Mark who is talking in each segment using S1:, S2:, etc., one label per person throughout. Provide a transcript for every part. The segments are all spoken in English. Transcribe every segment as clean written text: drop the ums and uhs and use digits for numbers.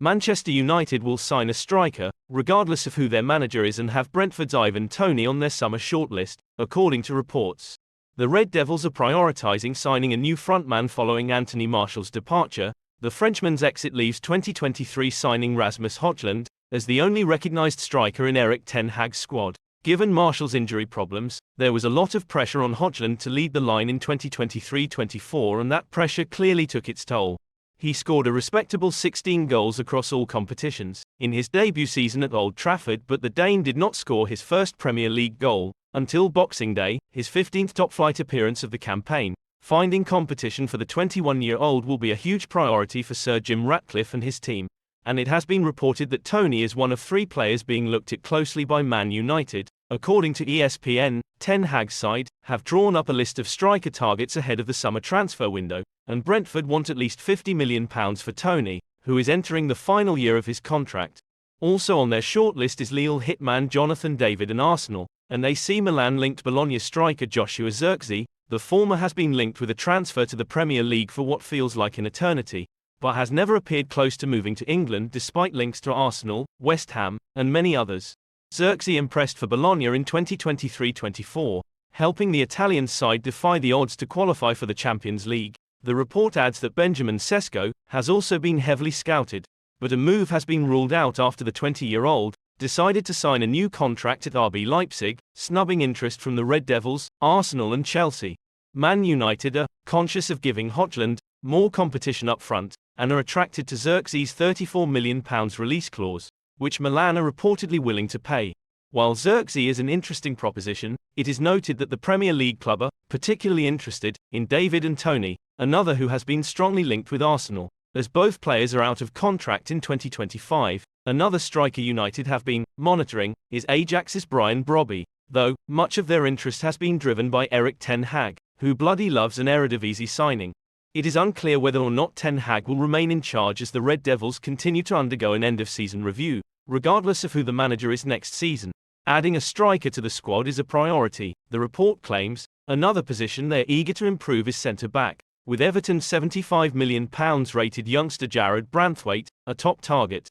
S1: Manchester United will sign a striker, regardless of who their manager is, and have Brentford's Ivan Toney on their summer shortlist, according to reports. The Red Devils are prioritising signing a new frontman following Anthony Martial's departure. The Frenchman's exit leaves 2023 signing Rasmus Højlund as the only recognised striker in Erik ten Hag's squad. Given Martial's injury problems, there was a lot of pressure on Højlund to lead the line in 2023-24, and that pressure clearly took its toll. He scored a respectable 16 goals across all competitions in his debut season at Old Trafford, but the Dane did not score his first Premier League goal until Boxing Day, his 15th top-flight appearance of the campaign. Finding competition for the 21-year-old will be a huge priority for Sir Jim Ratcliffe and his team, and it has been reported that Toney is one of 3 players being looked at closely by Man United. According to ESPN, Ten Hag's side have drawn up a list of striker targets ahead of the summer transfer window, and Brentford want at least £50 million for Toney, who is entering the final year of his contract. Also on their shortlist is Lille hitman Jonathan David and Arsenal, and AC Milan linked Bologna striker Joshua Zirkzee. The former has been linked with a transfer to the Premier League for what feels like an eternity, but has never appeared close to moving to England despite links to Arsenal, West Ham, and many others. Zirkzee impressed for Bologna in 2023-24, helping the Italian side defy the odds to qualify for the Champions League. The report adds that Benjamin Sesko has also been heavily scouted, but a move has been ruled out after the 20-year-old decided to sign a new contract at RB Leipzig, snubbing interest from the Red Devils, Arsenal and Chelsea. Man United are conscious of giving Højlund more competition up front, and are attracted to Zirkzee's £34 million release clause, which Milan are reportedly willing to pay. While Zirkzee is an interesting proposition, it is noted that the Premier League club are particularly interested in David and Toney, another who has been strongly linked with Arsenal. As both players are out of contract in 2025, another striker United have been monitoring is Ajax's Brian Brobby, though much of their interest has been driven by Erik ten Hag, who bloody loves an Eredivisie signing. It is unclear whether or not Ten Hag will remain in charge as the Red Devils continue to undergo an end-of-season review, regardless of who the manager is next season. Adding a striker to the squad is a priority, the report claims. Another position they're eager to improve is centre-back, with Everton's £75 million rated youngster Jared Branthwaite a top target.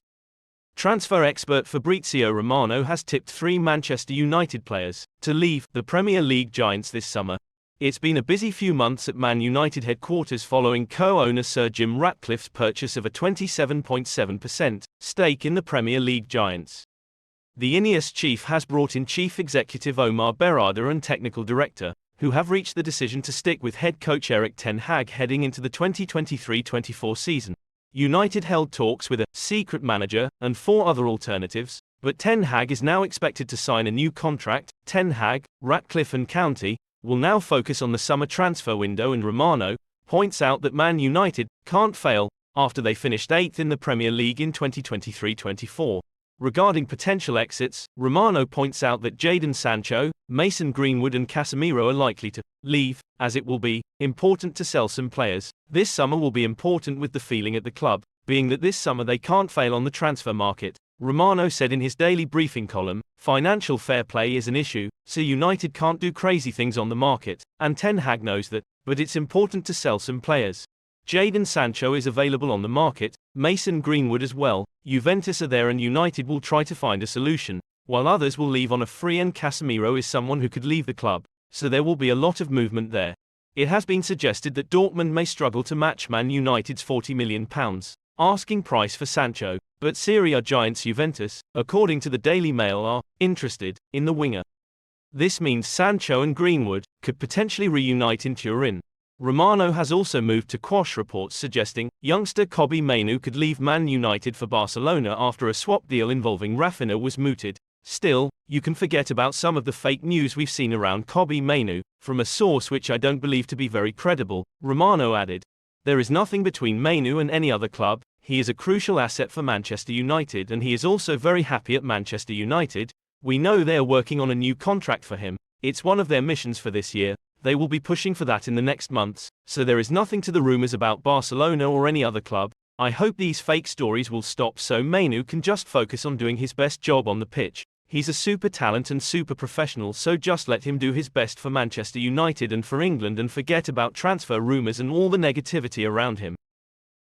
S1: Transfer expert Fabrizio Romano has tipped 3 Manchester United players to leave the Premier League giants this summer. It's been a busy few months at Man United headquarters following co-owner Sir Jim Ratcliffe's purchase of a 27.7% stake in the Premier League giants. The Ineos chief has brought in chief executive Omar Berrada and technical director, who have reached the decision to stick with head coach Erik ten Hag heading into the 2023-24 season. United held talks with a secret manager and 4 other alternatives, but Ten Hag is now expected to sign a new contract. Ten Hag, Ratcliffe and County will now focus on the summer transfer window, and Romano points out that Man United can't fail after they finished 8th in the Premier League in 2023-24. Regarding potential exits, Romano points out that Jadon Sancho, Mason Greenwood and Casemiro are likely to leave, as it will be important to sell some players. This summer will be important with the feeling at the club being that this summer they can't fail on the transfer market. Romano said in his daily briefing column, financial fair play is an issue, so United can't do crazy things on the market, and Ten Hag knows that, but it's important to sell some players. Jadon Sancho is available on the market, Mason Greenwood as well. Juventus are there and United will try to find a solution, while others will leave on a free, and Casemiro is someone who could leave the club, so there will be a lot of movement there. It has been suggested that Dortmund may struggle to match Man United's £40 million asking price for Sancho, but Serie A giants Juventus, according to the Daily Mail, are interested in the winger. This means Sancho and Greenwood could potentially reunite in Turin. Romano has also moved to quash reports suggesting youngster Kobbie Mainoo could leave Man United for Barcelona after a swap deal involving Rafinha was mooted. Still, you can forget about some of the fake news we've seen around Kobbie Mainoo, from a source which I don't believe to be very credible. Romano added, "There is nothing between Mainoo and any other club. He is a crucial asset for Manchester United and he is also very happy at Manchester United. We know they are working on a new contract for him. It's one of their missions for this year. They will be pushing for that in the next months, so there is nothing to the rumours about Barcelona or any other club. I hope these fake stories will stop so Mainoo can just focus on doing his best job on the pitch. He's a super talent and super professional, so just let him do his best for Manchester United and for England and forget about transfer rumours and all the negativity around him."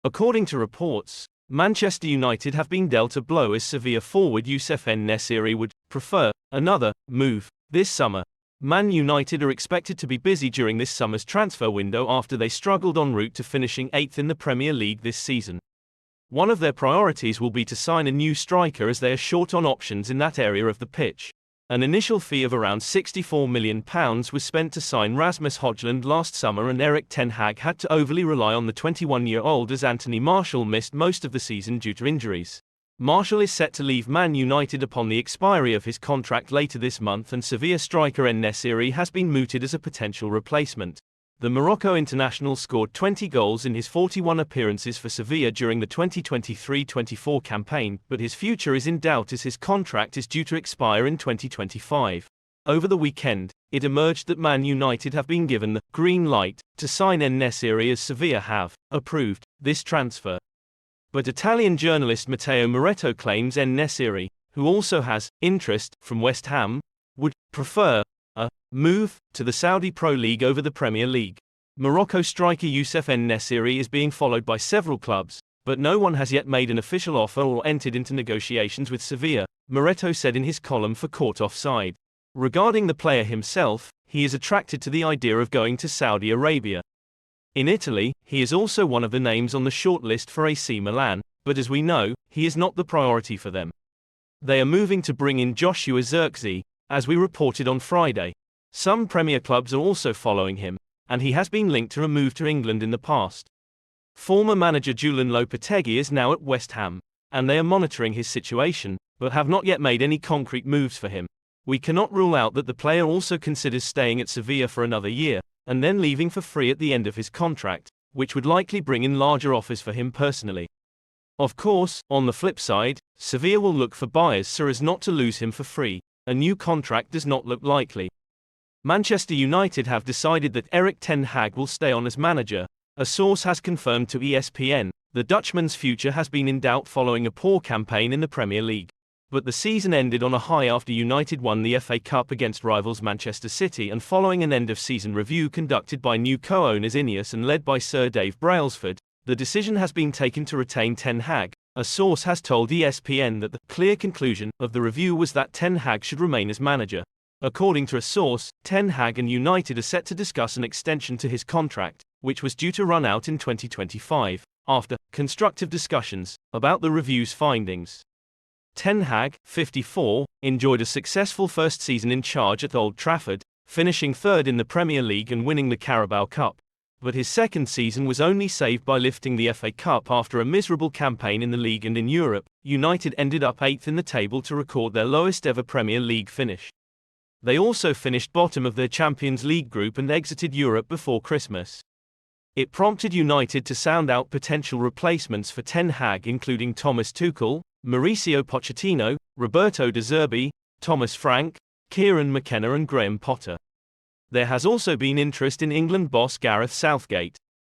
S1: According to reports, Manchester United have been dealt a blow as Sevilla forward Youssef En-Nesyri would prefer another move this summer. Man United are expected to be busy during this summer's transfer window after they struggled en route to finishing 8th in the Premier League this season. One of their priorities will be to sign a new striker as they are short on options in that area of the pitch. An initial fee of around £64 million was spent to sign Rasmus Højlund last summer, and Erik ten Hag had to overly rely on the 21-year-old as Anthony Martial missed most of the season due to injuries. Martial is set to leave Man United upon the expiry of his contract later this month, and Sevilla striker En-Nesyri has been mooted as a potential replacement. The Morocco international scored 20 goals in his 41 appearances for Sevilla during the 2023-24 campaign, but his future is in doubt as his contract is due to expire in 2025. Over the weekend, it emerged that Man United have been given the green light to sign En-Nesyri as Sevilla have approved this transfer. But Italian journalist Matteo Moretto claims En-Nesyri, who also has interest from West Ham, would prefer a move to the Saudi Pro League over the Premier League. Morocco striker Youssef En-Nesyri is being followed by several clubs, but no one has yet made an official offer or entered into negotiations with Sevilla, Moretto said in his column for Court Offside. Regarding the player himself, he is attracted to the idea of going to Saudi Arabia. In Italy, he is also one of the names on the shortlist for AC Milan, but as we know, he is not the priority for them. They are moving to bring in Joshua Zirkzee, as we reported on Friday. Some Premier clubs are also following him, and he has been linked to a move to England in the past. Former manager Julen Lopetegui is now at West Ham, and they are monitoring his situation, but have not yet made any concrete moves for him. We cannot rule out that the player also considers staying at Sevilla for another year, and then leaving for free at the end of his contract, which would likely bring in larger offers for him personally. Of course, on the flip side, Sevilla will look for buyers so as not to lose him for free. A new contract does not look likely. Manchester United have decided that Erik ten Hag will stay on as manager. A source has confirmed to ESPN, the Dutchman's future has been in doubt following a poor campaign in the Premier League. But the season ended on a high after United won the FA Cup against rivals Manchester City, and following an end-of-season review conducted by new co-owners Ineos and led by Sir Dave Brailsford, the decision has been taken to retain ten Hag. A source has told ESPN that the clear conclusion of the review was that ten Hag should remain as manager. According to a source, ten Hag and United are set to discuss an extension to his contract, which was due to run out in 2025, after constructive discussions about the review's findings. Ten Hag, 54, enjoyed a successful first season in charge at Old Trafford, finishing third in the Premier League and winning the Carabao Cup. But his second season was only saved by lifting the FA Cup after a miserable campaign in the league and in Europe. United ended up 8th in the table to record their lowest ever Premier League finish. They also finished bottom of their Champions League group and exited Europe before Christmas. It prompted United to sound out potential replacements for ten Hag, including Thomas Tuchel, Mauricio Pochettino, Roberto De Zerbi, Thomas Frank, Kieran McKenna and Graham Potter. There has also been interest in England boss Gareth Southgate.